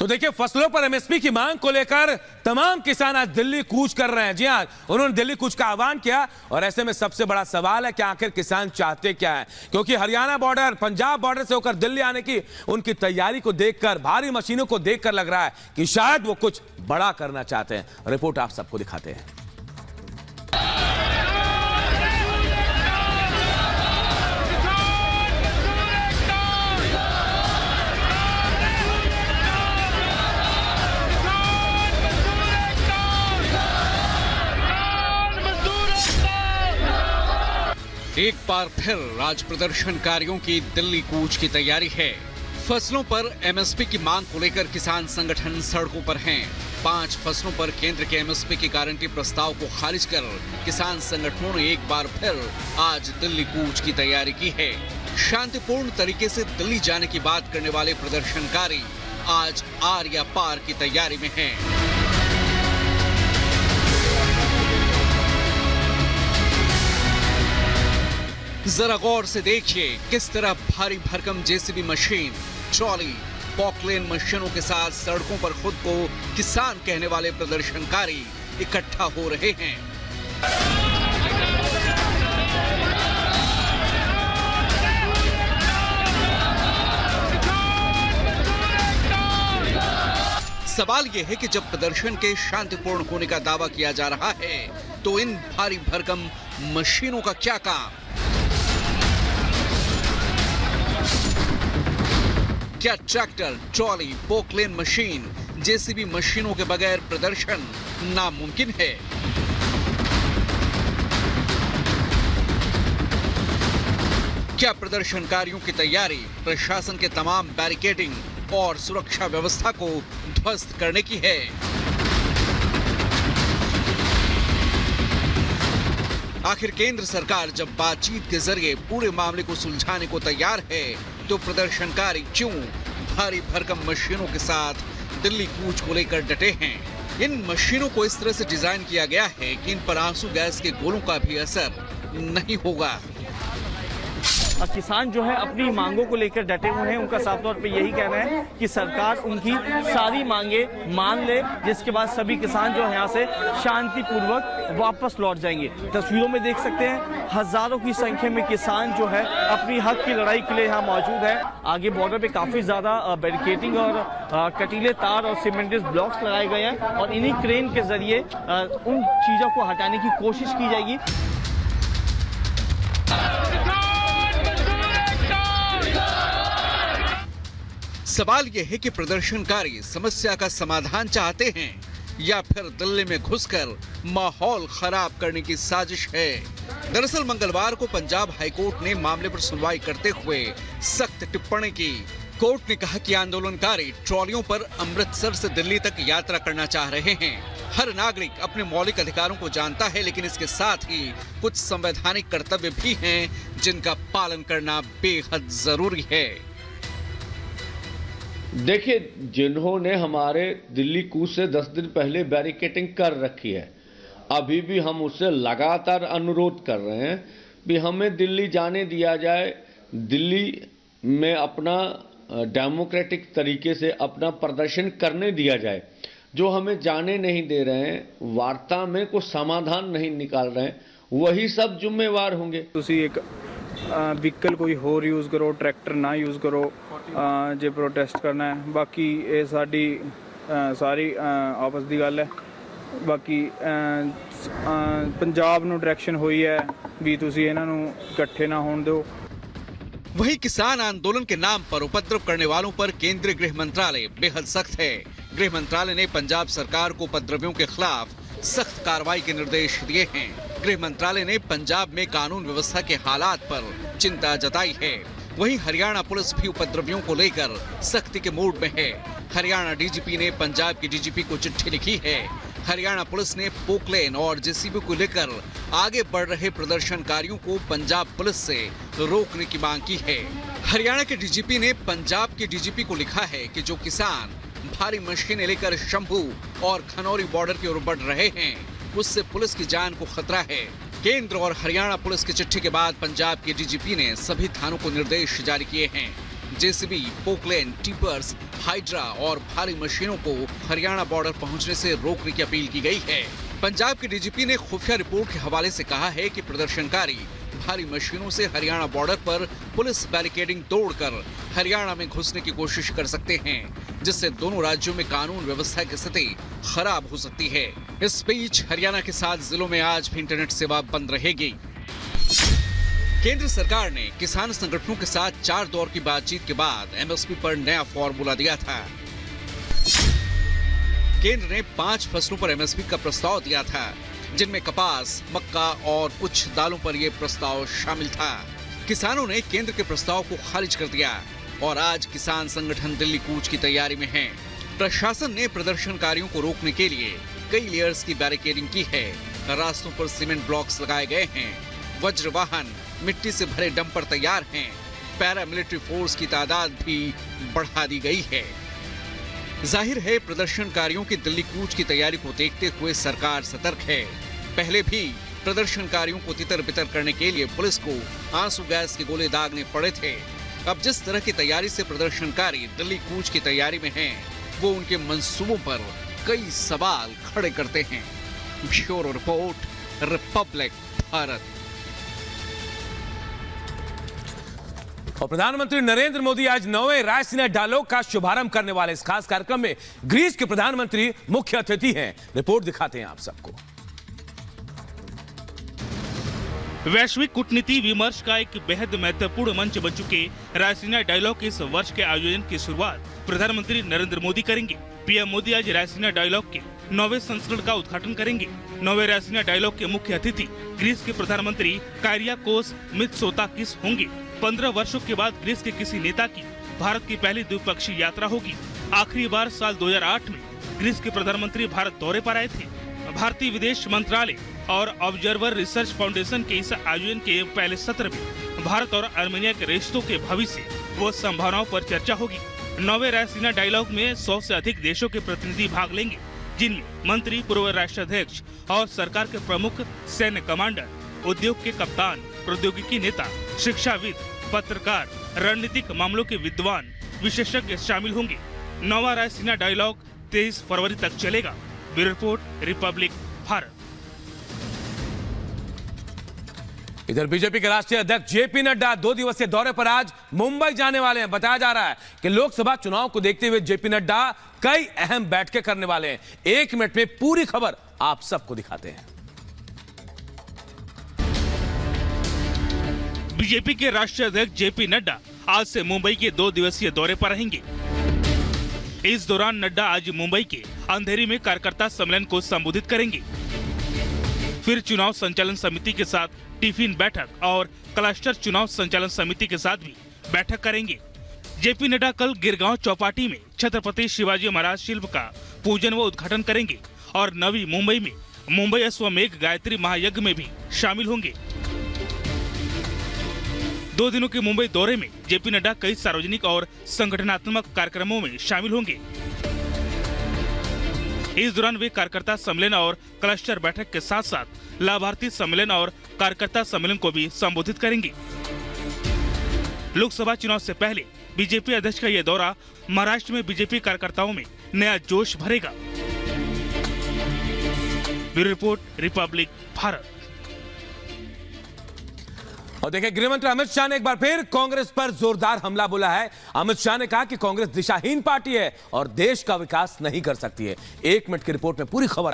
तो देखिए, फसलों पर एमएसपी की मांग को लेकर तमाम किसान आज दिल्ली कूच कर रहे हैं। जी हां, उन्होंने दिल्ली कूच का आह्वान किया और ऐसे में सबसे बड़ा सवाल है कि आखिर किसान चाहते क्या है, क्योंकि हरियाणा बॉर्डर, पंजाब बॉर्डर से होकर दिल्ली आने की उनकी तैयारी को देखकर, भारी मशीनों को देखकर लग रहा है कि शायद वो कुछ बड़ा करना चाहते हैं। रिपोर्ट आप सबको दिखाते हैं। एक बार फिर आज प्रदर्शनकारियों की दिल्ली कूच की तैयारी है। फसलों पर एमएसपी की मांग को लेकर किसान संगठन सड़कों पर हैं। 5 फसलों पर केंद्र के एमएसपी की गारंटी प्रस्ताव को खारिज कर किसान संगठनों ने एक बार फिर आज दिल्ली कूच की तैयारी की है। शांतिपूर्ण तरीके से दिल्ली जाने की बात करने वाले प्रदर्शनकारी आज आर या पार की तैयारी में हैं। जरा गौर से देखिए किस तरह भारी भरकम जेसीबी मशीन, ट्रॉली, पॉकलेन मशीनों के साथ सड़कों पर खुद को किसान कहने वाले प्रदर्शनकारी इकट्ठा हो रहे हैं। सवाल यह है कि जब प्रदर्शन के शांतिपूर्ण होने का दावा किया जा रहा है तो इन भारी भरकम मशीनों का क्या काम? क्या tractor, trolley, Poclain machine, JCB मशीनों के बगैर प्रदर्शन नामुमकिन है? क्या प्रदर्शनकारियों की तैयारी प्रशासन के तमाम बैरिकेडिंग और सुरक्षा व्यवस्था को ध्वस्त करने की है? आखिर केंद्र सरकार जब बातचीत के जरिए पूरे मामले को सुलझाने को तैयार है तो प्रदर्शनकारी क्यों भारी भरकम मशीनों के साथ दिल्ली कूच को लेकर डटे हैं? इन मशीनों को इस तरह से डिजाइन किया गया है कि इन पर आंसू गैस के गोलों का भी असर नहीं होगा। किसान जो है अपनी मांगों को लेकर डटे हुए हैं। उनका साफ तौर पे यही कहना है कि सरकार उनकी सारी मांगे मान ले, जिसके बाद सभी किसान जो है यहाँ से शांतिपूर्वक वापस लौट जाएंगे। तस्वीरों में देख सकते हैं हजारों की संख्या में किसान जो है अपनी हक की लड़ाई के लिए यहाँ मौजूद है। आगे बॉर्डर पे काफी ज्यादा बैरिकेडिंग और कटीले तार और सीमेंटेड ब्लॉक्स लगाए गए हैं और इन्हीं क्रेन के जरिए उन चीजों को हटाने की कोशिश की जाएगी। सवाल यह है कि प्रदर्शनकारी समस्या का समाधान चाहते हैं या फिर दिल्ली में घुसकर माहौल खराब करने की साजिश है। दरअसल मंगलवार को पंजाब हाईकोर्ट ने मामले पर सुनवाई करते हुए सख्त टिप्पणी की। कोर्ट ने कहा कि आंदोलनकारी ट्रॉलियों पर अमृतसर से दिल्ली तक यात्रा करना चाह रहे हैं। हर नागरिक अपने मौलिक अधिकारों को जानता है, लेकिन इसके साथ ही कुछ संवैधानिक कर्तव्य भी हैं जिनका पालन करना बेहद जरूरी है। देखिए, जिन्होंने हमारे दिल्ली कूच से 10 दिन पहले बैरिकेडिंग कर रखी है, अभी भी हम उससे लगातार अनुरोध कर रहे हैं कि हमें दिल्ली जाने दिया जाए, दिल्ली में अपना डेमोक्रेटिक तरीके से अपना प्रदर्शन करने दिया जाए। जो हमें जाने नहीं दे रहे हैं, वार्ता में कोई समाधान नहीं निकाल रहे हैं, वही सब जिम्मेवार होंगे। ਤੁਸੀਂ ਇੱਕ ਵਹੀਕਲ ਕੋਈ ਹੋਰ ਯੂਜ਼ ਕਰੋ, ਟਰੈਕਟਰ ਨਾ ਯੂਜ਼ ਕਰੋ ਜੇ ਪ੍ਰੋਟੈਸਟ ਕਰਨਾ ਹੈ। ਬਾਕੀ ਇਹ ਸਾਡੀ ਸਾਰੀ ਆਪਸ ਦੀ ਗੱਲ ਹੈ। ਬਾਕੀ ਪੰਜਾਬ ਨੂੰ ਡਾਇਰੈਕਸ਼ਨ ਹੋਈ ਹੈ ਵੀ ਤੁਸੀਂ ਇਹਨਾਂ ਨੂੰ ਇਕੱਠੇ ਨਾ ਹੋਣ ਦਿਓ। वहीं किसान आंदोलन के नाम पर उपद्रव करने वालों पर केंद्रीय गृह मंत्रालय बेहद सख्त है। गृह मंत्रालय ने पंजाब सरकार को उपद्रवियों के खिलाफ सख्त कार्रवाई के निर्देश दिए हैं। गृह मंत्रालय ने पंजाब में कानून व्यवस्था के हालात पर चिंता जताई है। वहीं हरियाणा पुलिस भी उपद्रवियों को लेकर सख्ती के मूड में है। हरियाणा डीजीपी ने पंजाब के डीजीपी को चिट्ठी लिखी है। हरियाणा पुलिस ने पोकलेन और जेसीबी को लेकर आगे बढ़ रहे प्रदर्शनकारियों को पंजाब पुलिस से रोकने की मांग की है। हरियाणा के डीजीपी ने पंजाब के डीजीपी को लिखा है कि जो किसान भारी मशीनें लेकर शंभू और खनौरी बॉर्डर की ओर बढ़ रहे हैं, उससे पुलिस की जान को खतरा है। केंद्र और हरियाणा पुलिस की चिट्ठी के बाद पंजाब के डीजीपी ने सभी थानों को निर्देश जारी किए हैं। जेसीबी, पोकलेन, टिपर्स, हाइड्रा और भारी मशीनों को हरियाणा बॉर्डर पहुंचने से रोकने की अपील की गई है। पंजाब के डीजीपी ने खुफिया रिपोर्ट के हवाले से कहा है कि प्रदर्शनकारी भारी मशीनों से हरियाणा बॉर्डर पर पुलिस बैरिकेडिंग तोड़कर हरियाणा में घुसने की कोशिश कर सकते हैं, जिससे दोनों राज्यों में कानून व्यवस्था की स्थिति खराब हो सकती है। इस बीच हरियाणा के 7 जिलों में आज भी इंटरनेट सेवा बंद रहेगी। केंद्र सरकार ने किसान संगठनों के साथ 4 दौर की बातचीत के बाद एमएसपी पर नया फॉर्मूला दिया था। केंद्र ने 5 फसलों पर एमएसपी का प्रस्ताव दिया था, जिनमें कपास, मक्का और कुछ दालों पर यह प्रस्ताव शामिल था। किसानों ने केंद्र के प्रस्ताव को खारिज कर दिया और आज किसान संगठन दिल्ली कूच की तैयारी में हैं। प्रशासन ने प्रदर्शनकारियों को रोकने के लिए कई लेयर्स की बैरिकेडिंग की है। रास्तों पर सीमेंट ब्लॉक्स लगाए गए हैं। वज्र वाहन, मिट्टी से भरे डंपर तैयार हैं। पैरामिलिट्री फोर्स की तादाद भी बढ़ा दी गई है। जाहिर है प्रदर्शनकारियों की दिल्ली कूच की तैयारी को देखते हुए सरकार सतर्क है। पहले भी प्रदर्शनकारियों को तितर बितर करने के लिए पुलिस को आंसू गैस के गोले दागने पड़े थे। अब जिस तरह की तैयारी से प्रदर्शनकारी दिल्ली कूच की तैयारी में हैं, वो उनके मंसूबों पर कई सवाल खड़े करते हैं। Bureau report, Republic Bharat. और प्रधानमंत्री नरेंद्र मोदी आज 9वें रायसीना डायलॉग का शुभारंभ करने वाले इस खास कार्यक्रम में ग्रीस के प्रधानमंत्री मुख्य अतिथि हैं। रिपोर्ट दिखाते हैं आप सबको। वैश्विक कूटनीति विमर्श का एक बेहद महत्वपूर्ण मंच बन चुके रायसीना डायलॉग के इस वर्ष के आयोजन की शुरुआत प्रधानमंत्री नरेंद्र मोदी करेंगे। पीएम मोदी आज रायसीना डायलॉग के 9वें संस्करण का उद्घाटन करेंगे। 9वें रायसीना डायलॉग के मुख्य अतिथि ग्रीस के प्रधानमंत्री कायरियाकोस मित्सोताकिस होंगे। 15 वर्षों के बाद ग्रीस के किसी नेता की भारत की पहली द्विपक्षीय यात्रा होगी। आखिरी बार साल 2008 में ग्रीस के प्रधानमंत्री भारत दौरे पर आए थे। भारतीय विदेश मंत्रालय और ऑब्जर्वर रिसर्च फाउंडेशन के इस आयोजन के पहले सत्र में भारत और आर्मेनिया के रिश्तों के भविष्य व संभावनाओं पर चर्चा होगी। 9वें रायसीना डायलॉग में 100 से अधिक देशों के प्रतिनिधि भाग लेंगे, जिनमें मंत्री, पूर्व राष्ट्राध्यक्ष और सरकार के प्रमुख, सैन्य कमांडर, उद्योग के कप्तान, प्रौद्योगिकी नेता, शिक्षाविद, पत्रकार, रणनीतिक मामलों के विद्वान, विशेषज्ञ शामिल होंगे। 9वां रायसीना डायलॉग 23 फरवरी तक चलेगा। Bureau report, Republic Bharat. इधर बीजेपी के राष्ट्रीय अध्यक्ष जेपी नड्डा 2 दिवसीय दौरे पर आज मुंबई जाने वाले हैं। बताया जा रहा है कि लोकसभा चुनाव को देखते हुए जेपी नड्डा कई अहम बैठकें करने वाले हैं। 1 मिनट में पूरी खबर आप सबको दिखाते हैं। बीजेपी के राष्ट्रीय अध्यक्ष जेपी नड्डा आज से मुंबई के 2 दिवसीय दौरे पर रहेंगे। इस दौरान नड्डा आज मुंबई के अंधेरी में कार्यकर्ता सम्मेलन को संबोधित करेंगे। फिर चुनाव संचालन समिति के साथ टिफिन बैठक और क्लस्टर चुनाव संचालन समिति के साथ भी बैठक करेंगे। जेपी नड्डा कल गिरगांव चौपाटी में छत्रपति शिवाजी महाराज शिल्प का पूजन व उद्घाटन करेंगे और नवी मुंबई में मुंबई अश्वमेघ गायत्री महायज्ञ में भी शामिल होंगे। 2 दिनों के मुंबई दौरे में जेपी नड्डा कई सार्वजनिक और संगठनात्मक कार्यक्रमों में शामिल होंगे। इस दौरान वे कार्यकर्ता सम्मेलन और क्लस्टर बैठक के साथ साथ लाभार्थी सम्मेलन और कार्यकर्ता सम्मेलन को भी संबोधित करेंगे। लोकसभा चुनाव से पहले बीजेपी अध्यक्ष का यह दौरा महाराष्ट्र में बीजेपी कार्यकर्ताओं में नया जोश भरेगा। Bureau report, Republic Bharat. और देखिए, गृहमंत्री अमित शाह ने एक बार फिर कांग्रेस पर जोरदार हमला बोला है। अमित शाह ने कहा कि कांग्रेस दिशाहीन पार्टी है और देश का विकास नहीं कर सकती है। 1 मिनट की रिपोर्ट में पूरी खबर